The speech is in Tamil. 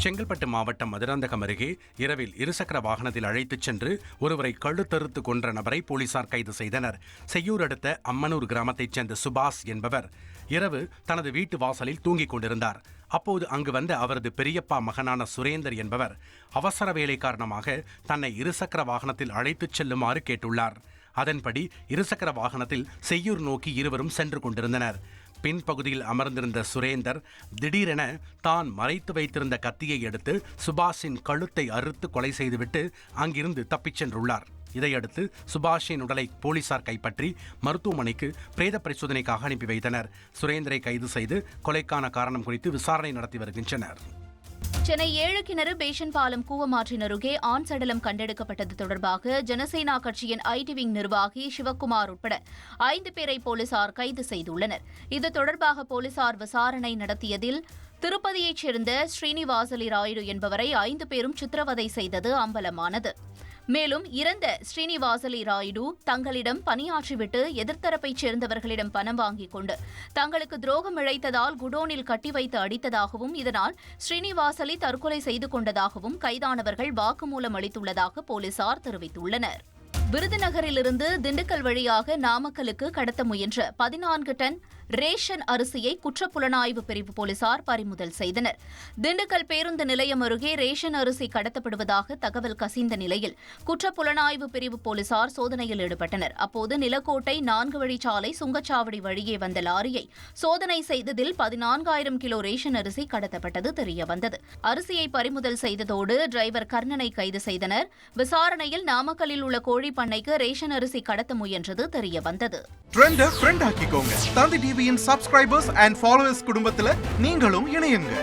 செங்கல்பட்டு மாவட்டம் மதுராந்தகம் அருகே இரவில் இருசக்கர வாகனத்தில் அழைத்துச் சென்று ஒருவரை கழுத்தறுத்து கொன்ற நபரை போலீசார் கைது செய்தனர். செய்யூர் அடுத்த அம்மனூர் கிராமத்தைச் சேர்ந்த சுபாஷ் என்பவர் இரவு தனது வீட்டு வாசலில் தூங்கிக் கொண்டிருந்தார். அப்போது அங்கு வந்த அவரது பெரியப்பா மகனான சுரேந்தர் என்பவர் அவசர வேலை காரணமாக தன்னை இருசக்கர வாகனத்தில் அழைத்துச் செல்லுமாறு கேட்டுள்ளார். அதன்படி இருசக்கர வாகனத்தில் செய்யூர் நோக்கி இருவரும் சென்று கொண்டிருந்தனர். பின்பகுதியில் அமர்ந்திருந்த சுரேந்தர் திடீரென தான் மறைத்து வைத்திருந்த கத்தியை எடுத்து சுபாஷின் கழுத்தை அறுத்து கொலை செய்துவிட்டு அங்கிருந்து தப்பிச் சென்றுள்ளார். இதையடுத்து சுபாஷின் உடலை போலீசார் கைப்பற்றி மருத்துவமனைக்கு பிரேத பரிசோதனைக்காக அனுப்பி வைத்தனர். சுரேந்தரை கைது செய்து கொலைக்கான காரணம் குறித்து விசாரணை நடத்தி வருகின்றனர். சென்னை 7 கிணறு பேஷன் பாலம் கூவமாற்றின் அருகே ஆண் சடலம் கண்டெடுக்கப்பட்டது தொடர்பாக ஜனசேனா கட்சியின் ஐடி விங் நிர்வாகி சிவக்குமார் உட்பட 5 பேரை போலீசார் கைது செய்துள்ளனர். இது தொடர்பாக போலீசார் விசாரணை நடத்தியதில் திருப்பதியைச் சேர்ந்த ஸ்ரீனிவாசலி ராயுடு என்பவரை 5 பேரும் சித்திரவதை செய்தது அம்பலமானது. மேலும் இறந்த ஸ்ரீனிவாசலி ராயுடு தங்களிடம் பணியாற்றிவிட்டு எதிர்த்தரப்பைச் சேர்ந்தவர்களிடம் பணம் வாங்கிக் கொண்டு தங்களுக்கு துரோகம் இழைத்ததால் குடோனில் கட்டி வைத்து அடித்ததாகவும் இதனால் ஸ்ரீனிவாசலி தற்கொலை செய்து கொண்டதாகவும் கைதானவர்கள் வாக்குமூலம் அளித்துள்ளதாக போலீசார் தெரிவித்துள்ளனர். விருதுநகரிலிருந்து திண்டுக்கல் வழியாக நாமக்கலுக்கு கடத்த முயன்ற 14 டன் ரேஷன் அரிசியை குற்றப்புலனாய்வு பிரிவு போலீசார் பறிமுதல் செய்தனர். திண்டுக்கல் பேருந்து நிலையம் அருகே ரேஷன் அரிசி கடத்தப்படுவதாக தகவல் கசிந்த நிலையில் குற்றப்புலனாய்வு பிரிவு போலீசார் சோதனையில் ஈடுபட்டனர். அப்போது நிலக்கோட்டை 4 வழிச்சாலை சுங்கச்சாவடி வழியே வந்த லாரியை சோதனை செய்ததில் 14,000 கிலோ ரேஷன் அரிசி கடத்தப்பட்டது தெரியவந்தது. அரிசியை பறிமுதல் செய்ததோடு டிரைவர் கர்ணனை கைது செய்தனர். விசாரணையில் நாமக்கல்லில் உள்ள கோழி பண்ணைக்கு ரேஷன் அரிசி கடத்த முயன்றது தெரியவந்தது. சப்ஸ்கிரைபர்ஸ் அண்ட் ஃபாலோவர்ஸ் குடும்பத்துல நீங்களும் இணையுங்க.